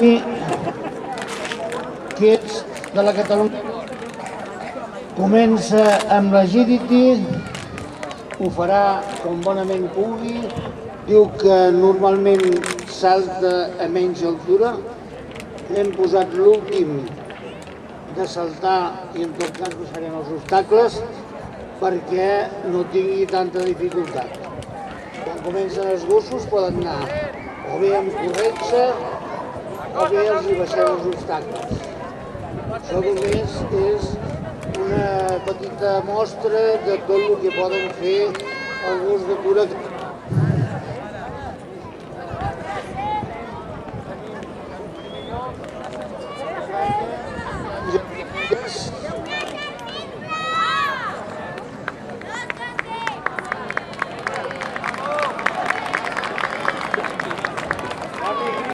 i Kids de la Catalunya. Comença amb l'Agility, ho farà com bonament pugui, diu que normalment salta a menys altura, hem posat l'últim de saltar i en tot cas passarem els obstacles perquè no tingui tanta dificultat. Quan comencen els gossos poden anar o bé amb corretja o bé els hi baixem els obstacles. Això només és una petita mostra de tot el que poden fer el gos de cura